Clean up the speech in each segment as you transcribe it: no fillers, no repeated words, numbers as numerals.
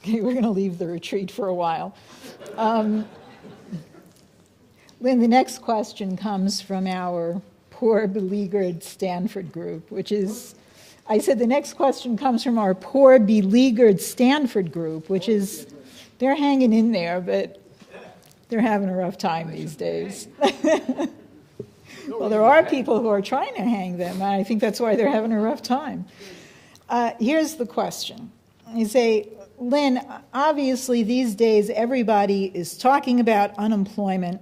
Okay, we're going to leave the retreat for a while. Lynn, the next question comes from our poor beleaguered Stanford group, which is, I said the next question comes from our poor beleaguered Stanford group, which is, they're hanging in there, but they're having a rough time these days. Well, there are people who are trying to hang them, and I think that's why they're having a rough time. Here's the question. You say, Lynn, obviously these days everybody is talking about unemployment,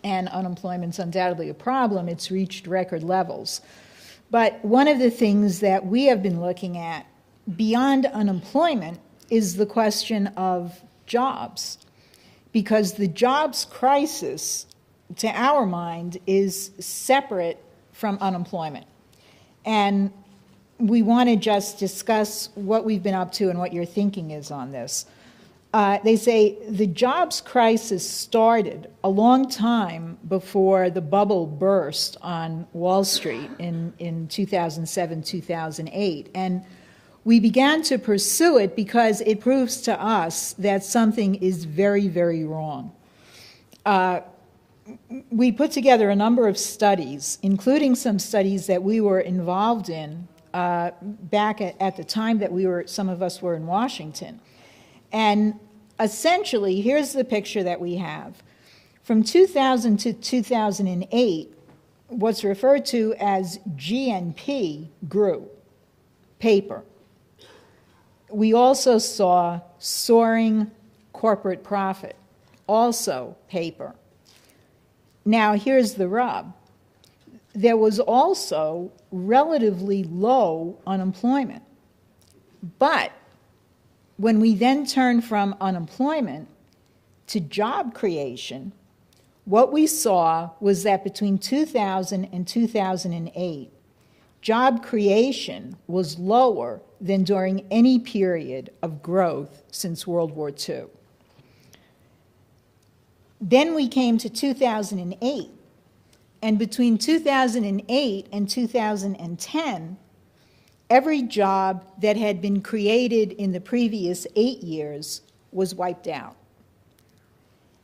and unemployment's undoubtedly a problem. It's reached record levels. But one of the things that we have been looking at beyond unemployment is the question of jobs, because the jobs crisis, to our mind, is separate from unemployment. And we want to just discuss what we've been up to and what your thinking is on this. They say the jobs crisis started a long time before the bubble burst on Wall Street in 2007, 2008. And we began to pursue it because it proves to us that something is very, very wrong. We put together a number of studies, including some studies that we were involved in back at the time that some of us were in Washington. And essentially, here's the picture that we have. From 2000 to 2008, what's referred to as GNP grew, paper. We also saw soaring corporate profit, also paper. Now, here's the rub. There was also relatively low unemployment. But when we then turn from unemployment to job creation, what we saw was that between 2000 and 2008, job creation was lower than during any period of growth since World War II. Then we came to 2008, and between 2008 and 2010, every job that had been created in the previous 8 years was wiped out.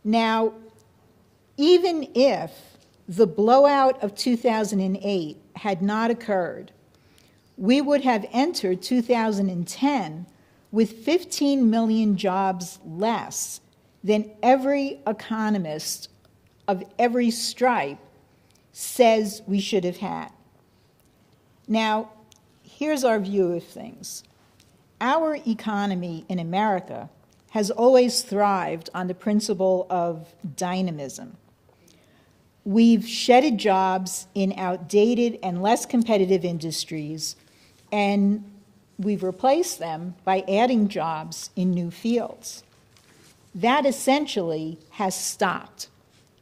Now, even if the blowout of 2008 had not occurred, we would have entered 2010 with 15 million jobs less than every economist of every stripe says we should have had. Now, here's our view of things. Our economy in America has always thrived on the principle of dynamism. We've shedded jobs in outdated and less competitive industries, and we've replaced them by adding jobs in new fields. That essentially has stopped,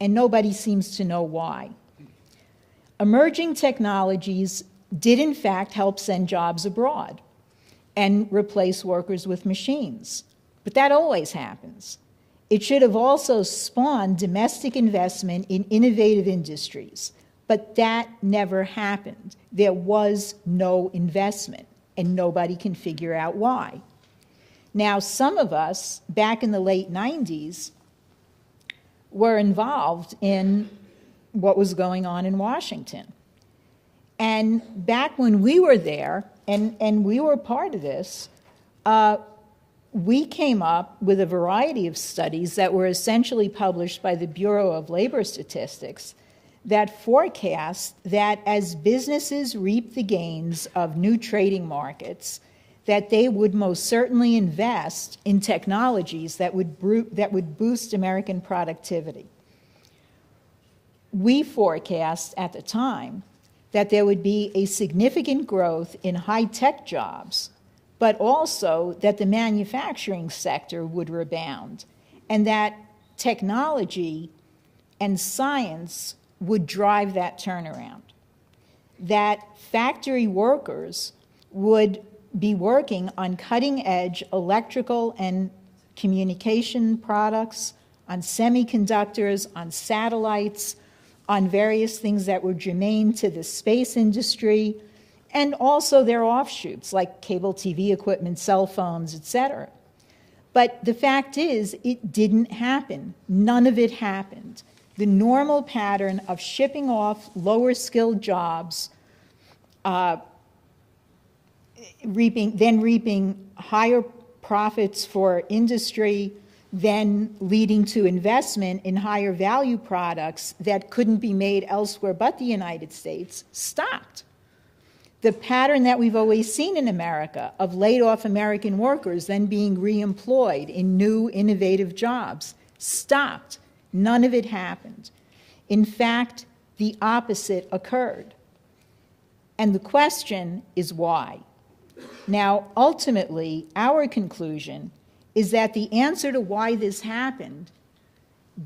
and nobody seems to know why. Emerging technologies did in fact help send jobs abroad and replace workers with machines, but that always happens. It should have also spawned domestic investment in innovative industries, but that never happened. There was no investment, and nobody can figure out why. Now, some of us, back in the late 90s, were involved in what was going on in Washington. And back when we were there, and we were part of this, we came up with a variety of studies that were essentially published by the Bureau of Labor Statistics that forecast that as businesses reap the gains of new trading markets, that they would most certainly invest in technologies that would boost American productivity. We forecast at the time that there would be a significant growth in high-tech jobs, but also that the manufacturing sector would rebound, and that technology and science would drive that turnaround, that factory workers would be working on cutting-edge electrical and communication products, on semiconductors, on satellites, on various things that were germane to the space industry, and also their offshoots like cable TV equipment, cell phones, etc. But the fact is, it didn't happen. None of it happened. The normal pattern of shipping off lower skilled jobs, reaping higher profits for industry, then leading to investment in higher value products that couldn't be made elsewhere but the United States, stopped. The pattern that we've always seen in America of laid off American workers then being reemployed in new innovative jobs stopped. None of it happened. In fact, the opposite occurred. And the question is why? Now, ultimately, our conclusion is that the answer to why this happened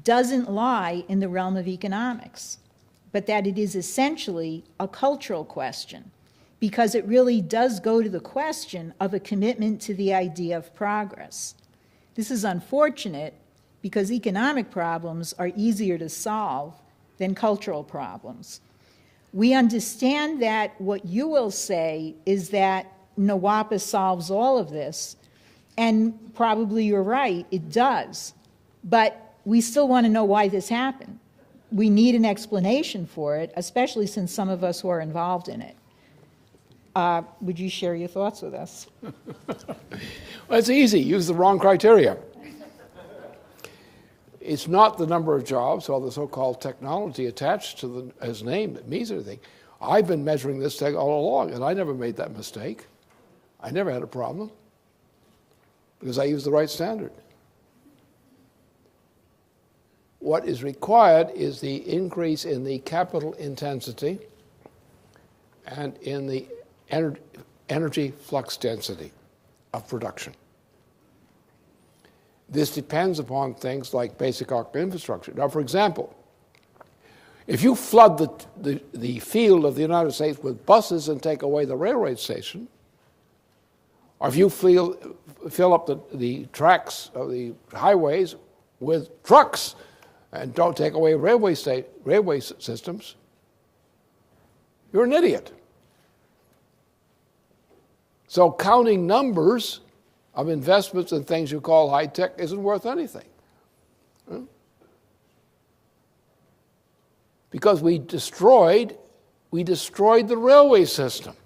doesn't lie in the realm of economics, but that it is essentially a cultural question, because it really does go to the question of a commitment to the idea of progress. This is unfortunate because economic problems are easier to solve than cultural problems. We understand that what you will say is that NWAPA solves all of this, and probably you're right, it does. But we still want to know why this happened. We need an explanation for it, especially since some of us were involved in it. Would you share your thoughts with us? Well, it's easy. Use the wrong criteria. It's not the number of jobs or the so-called technology attached to his name that means anything. I've been measuring this thing all along, and I never made that mistake. I never had a problem because I used the right standard. What is required is the increase in the capital intensity and in the energy flux density of production. This depends upon things like basic infrastructure. Now, for example, if you flood the field of the United States with buses and take away the railway station, or if you fill up the tracks of the highways with trucks and don't take away railway systems, you're an idiot. So counting numbers of investments in things you call high-tech isn't worth anything. Because we destroyed the railway system.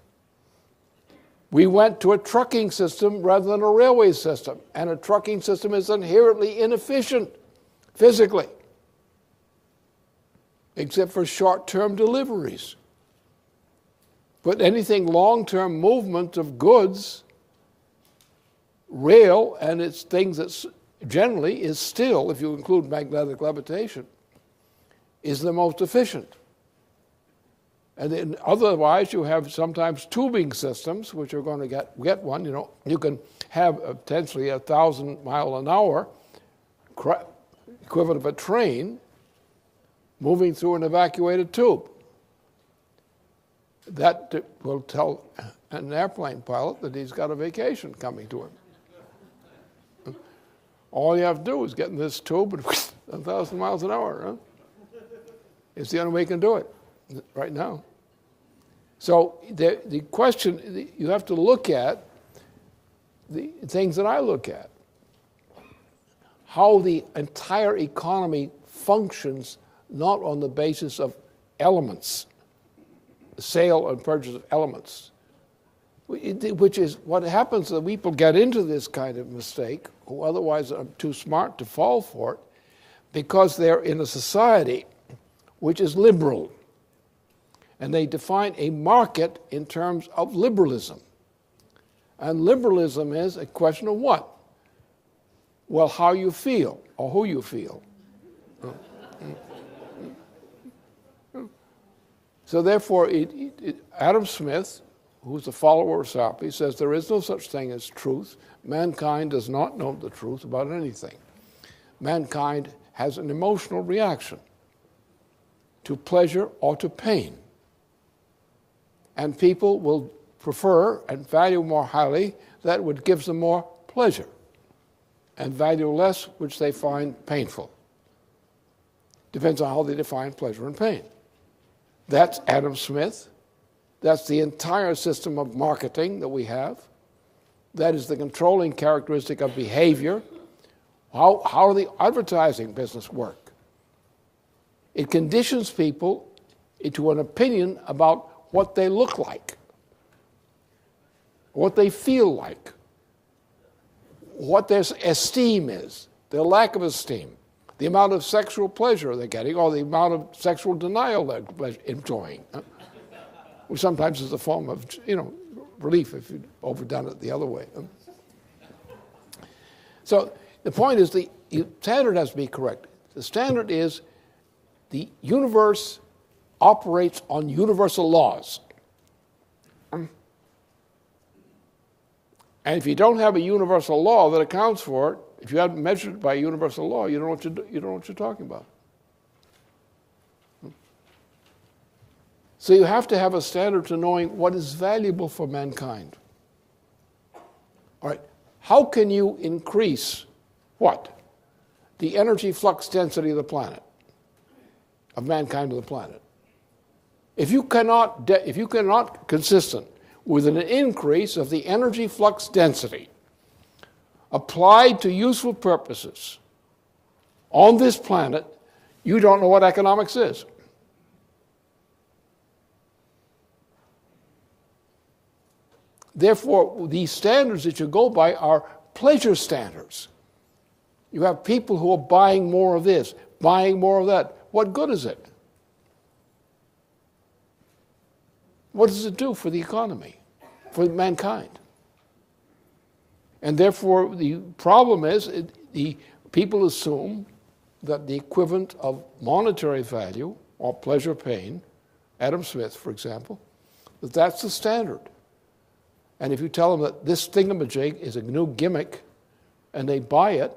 We went to a trucking system rather than a railway system, and a trucking system is inherently inefficient physically, except for short-term deliveries. But anything long-term movement of goods, rail and its things that generally is still, if you include magnetic levitation, is the most efficient. And then otherwise you have sometimes tubing systems, which are going to get one. You know, you can have potentially 1,000 mile an hour equivalent of a train moving through an evacuated tube. That will tell an airplane pilot that he's got a vacation coming to him. All you have to do is get in this tube and 1,000 miles an hour. Huh? It's the only way you can do it right now. So the question, you have to look at the things that I look at. How the entire economy functions not on the basis of elements, sale and purchase of elements, which is what happens when people get into this kind of mistake, who otherwise are too smart to fall for it, because they're in a society which is liberal. And they define a market in terms of liberalism. And liberalism is a question of what? Well, how you feel, or who you feel. So therefore, Adam Smith, who's a follower of Sappi, says there is no such thing as truth. Mankind does not know the truth about anything. Mankind has an emotional reaction to pleasure or to pain. And people will prefer and value more highly that which gives them more pleasure, and value less which they find painful. Depends on how they define pleasure and pain. That's Adam Smith. That's the entire system of marketing that we have. That is the controlling characteristic of behavior. How the advertising business work? It conditions people into an opinion about what they look like, what they feel like, what their esteem is, their lack of esteem, the amount of sexual pleasure they're getting, or the amount of sexual denial they're enjoying, which sometimes is a form of, relief if you've overdone it the other way. So the point is the standard has to be correct. The standard is the universe operates on universal laws. And if you don't have a universal law that accounts for it, if you haven't measured it by universal law, you don't know what you're talking about. So you have to have a standard to knowing what is valuable for mankind. All right, how can you increase what? The energy flux density of the planet, of mankind to the planet. If you cannot consistent with an increase of the energy flux density applied to useful purposes on this planet, you don't know what economics is. Therefore, these standards that you go by are pleasure standards. You have people who are buying more of this, buying more of that. What good is it? What does it do for the economy, for mankind? And therefore, the problem is the people assume that the equivalent of monetary value or pleasure pain, Adam Smith, for example, that's the standard. And if you tell them that this thingamajig is a new gimmick and they buy it,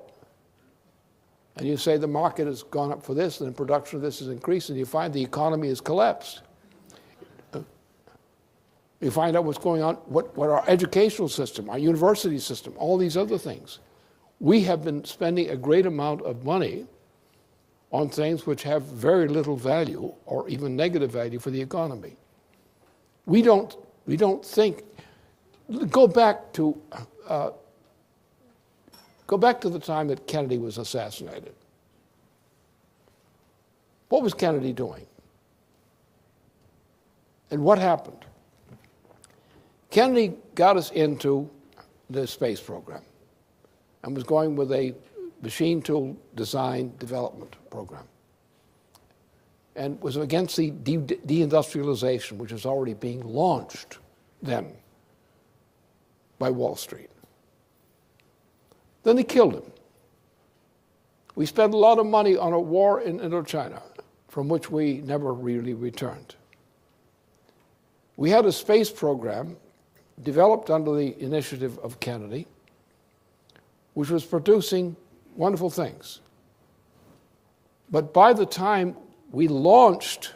and you say the market has gone up for this and the production of this is increasing, you find the economy has collapsed. You find out what's going on, what our educational system, our university system, all these other things. We have been spending a great amount of money on things which have very little value or even negative value for the economy. We don't think. Go back to the time that Kennedy was assassinated. What was Kennedy doing? And what happened? Kennedy got us into the space program and was going with a machine tool design development program and was against the deindustrialization, which was already being launched then by Wall Street. Then they killed him. We spent a lot of money on a war in Indochina, from which we never really returned. We had a space program developed under the initiative of Kennedy, which was producing wonderful things. But by the time we launched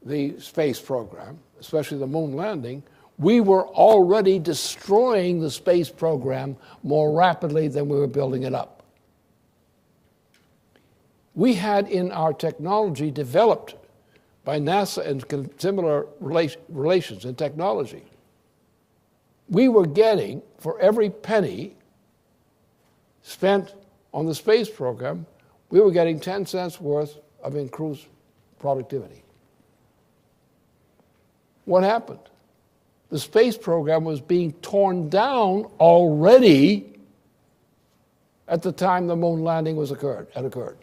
the space program, especially the moon landing, we were already destroying the space program more rapidly than we were building it up. We had in our technology developed by NASA and similar relations in technology. We were getting, for every penny spent on the space program, we were getting 10 cents worth of increased productivity. What happened? The space program was being torn down already at the time the moon landing had occurred.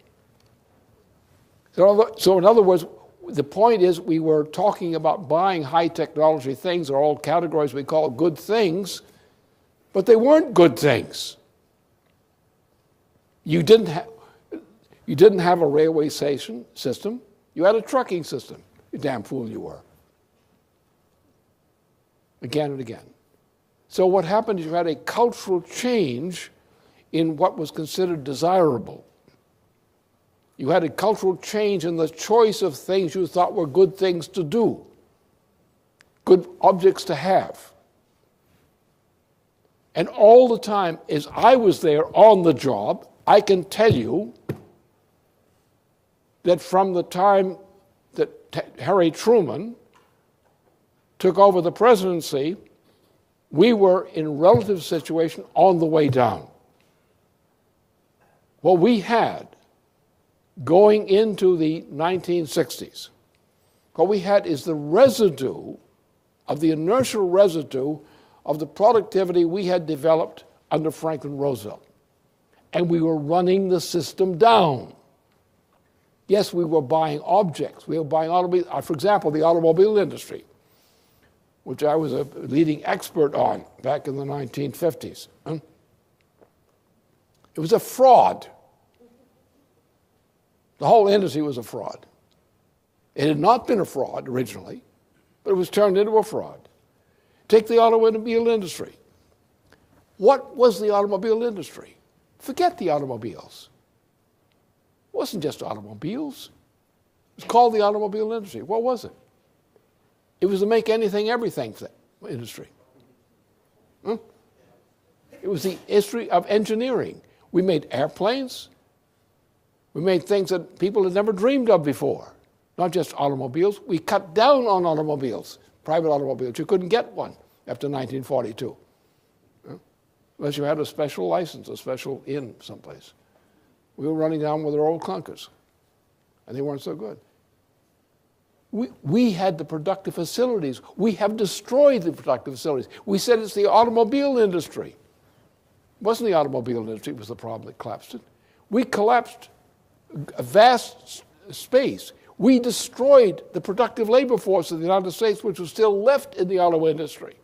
So in other words, the point is we were talking about buying high technology things, or all categories we call good things, but they weren't good things. You didn't have a railway system. You had a trucking system. You damn fool you were. Again and again. So what happened is you had a cultural change in what was considered desirable. You had a cultural change in the choice of things you thought were good things to do, good objects to have. And all the time, as I was there on the job, I can tell you that from the time that Harry Truman took over the presidency we were in relative situation on the way down. What we had going into the 1960s, what we had is the residue of the inertial residue of the productivity we had developed under Franklin Roosevelt. And we were running the system down. Yes, we were buying objects. We were buying automobiles. For example, the automobile industry, which I was a leading expert on back in the 1950s. It was a fraud. The whole industry was a fraud. It had not been a fraud originally, but it was turned into a fraud. Take the automobile industry. What was the automobile industry? Forget the automobiles. It wasn't just automobiles. It was called the automobile industry. What was it? It was the make anything, everything industry. It was the history of engineering. We made airplanes. We made things that people had never dreamed of before. Not just automobiles. We cut down on automobiles, private automobiles. You couldn't get one after 1942. Unless you had a special license, a special in someplace. We were running down with our old clunkers, and they weren't so good. We had the productive facilities. We have destroyed the productive facilities. We said it's the automobile industry. It wasn't the automobile industry, it was the problem that collapsed it. We collapsed a vast space. We destroyed the productive labor force of the United States, which was still left in the auto industry.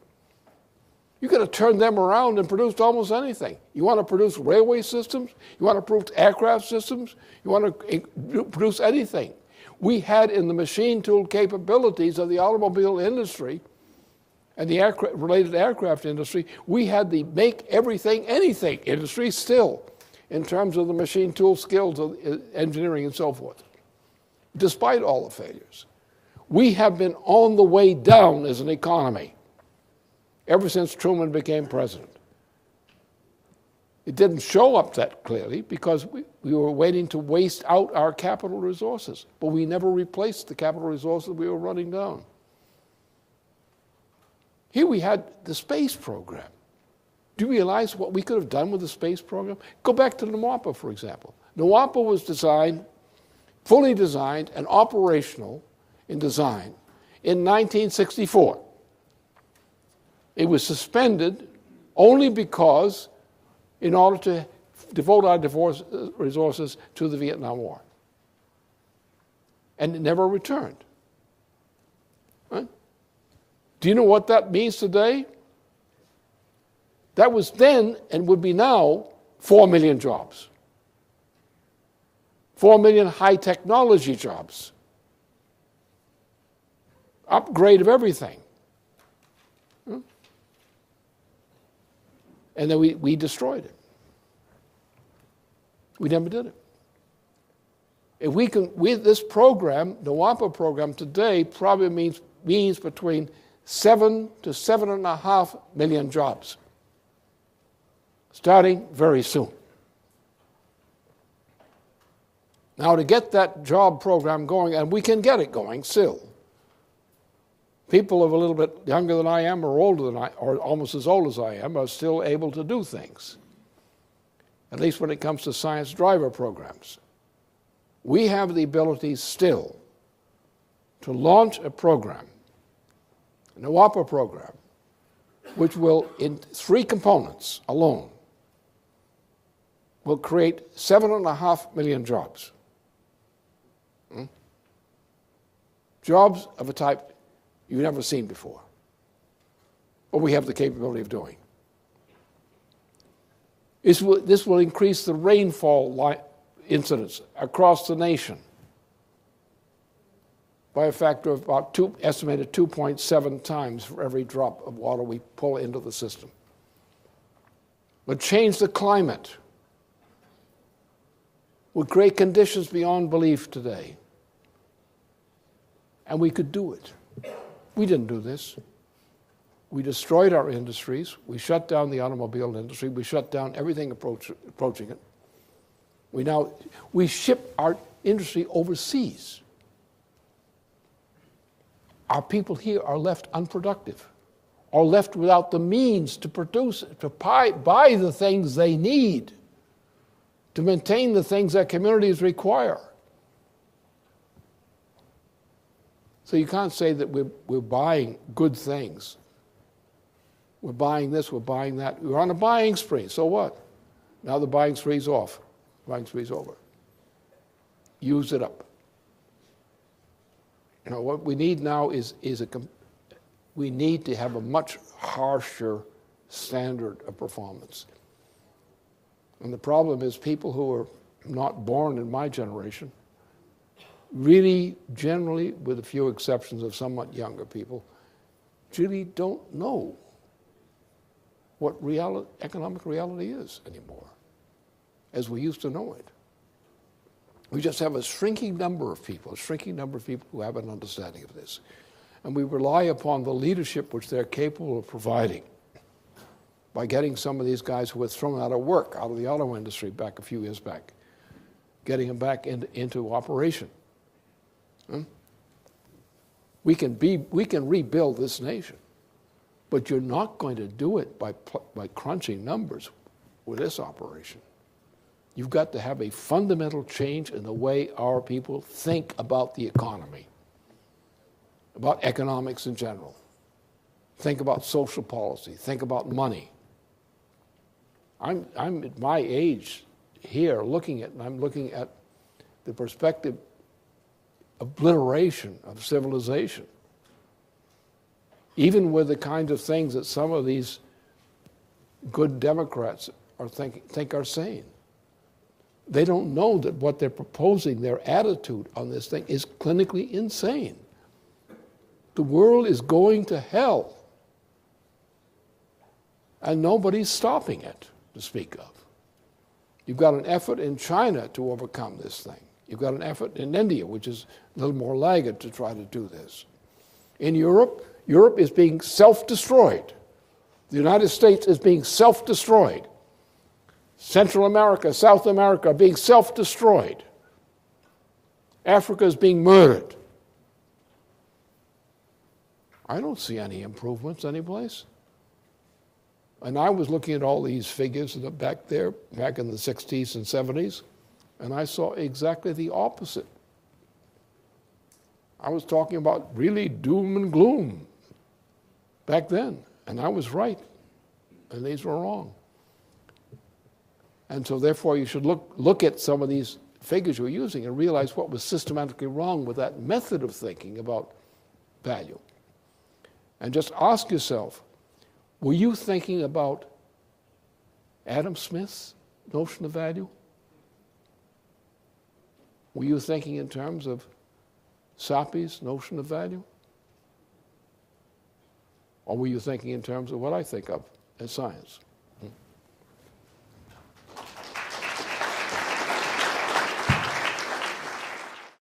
You could have turned them around and produced almost anything. You want to produce railway systems? You want to produce aircraft systems? You want to produce anything? We had in the machine tool capabilities of the automobile industry and the related aircraft industry, we had the make everything anything industry still in terms of the machine tool skills of engineering and so forth, despite all the failures. We have been on the way down as an economy ever since Truman became president. It didn't show up that clearly because we were waiting to waste out our capital resources, but we never replaced the capital resources we were running down. Here we had the space program. Do you realize what we could have done with the space program? Go back to NWAPA, for example. NWAPA was designed, fully designed and operational in design in 1964. It was suspended only because in order to devote our resources to the Vietnam War. And it never returned. Right? Do you know what that means today? That was then and would be now 4 million jobs. 4 million high technology jobs. Upgrade of everything. And then we destroyed it. We never did it. If we can, with this program, the NWAPA program today probably means between 7 to 7.5 million jobs, starting very soon. Now, to get that job program going, and we can get it going still. People who are a little bit younger than I am or older than or almost as old as I am are still able to do things, at least when it comes to science driver programs. We have the ability still to launch a program, a NWAPA program, which will, in 3 components alone, will create 7.5 million jobs. Jobs of a type you've never seen before, but we have the capability of doing. This will increase the rainfall incidence across the nation by a factor of about estimated 2.7 times for every drop of water we pull into the system. Would change the climate, would create conditions beyond belief today. And we could do it. We didn't do this. We destroyed our industries. We shut down the automobile industry. We shut down everything approaching it. We ship our industry overseas. Our people here are left unproductive are left without the means to produce, to buy the things they need, to maintain the things that communities require. So you can't say that we're buying good things. We're buying this, we're buying that. We're on a buying spree, so what? Now the buying spree's off. Buying spree's over. Use it up. You know, what we need now we need to have a much harsher standard of performance. And the problem is people who are not born in my generation really, generally, with a few exceptions of somewhat younger people, really don't know what economic reality is anymore, as we used to know it. We just have a shrinking number of people who have an understanding of this. And we rely upon the leadership which they're capable of providing by getting some of these guys who were thrown out of work, out of the auto industry back a few years back, getting them back into operation. We can rebuild this nation, but you're not going to do it by crunching numbers with this operation. You've got to have a fundamental change in the way our people think about the economy, about economics in general. Think about social policy. Think about money. I'm at my age here looking at the perspective obliteration of civilization, even with the kinds of things that some of these good Democrats think are sane. They don't know that what they're proposing, their attitude on this thing, is clinically insane. The world is going to hell, and nobody's stopping it, to speak of. You've got an effort in China to overcome this thing. You've got an effort in India, which is a little more laggard, to try to do this. In Europe, Europe is being self-destroyed. The United States is being self-destroyed. Central America, South America are being self-destroyed. Africa is being murdered. I don't see any improvements anyplace. And I was looking at all these figures back in the 60s and 70s, and I saw exactly the opposite. I was talking about really doom and gloom back then, and I was right, and these were wrong. And so therefore you should look at some of these figures you're using and realize what was systematically wrong with that method of thinking about value. And just ask yourself, were you thinking about Adam Smith's notion of value? Were you thinking in terms of Sapi's notion of value? Or were you thinking in terms of what I think of as science?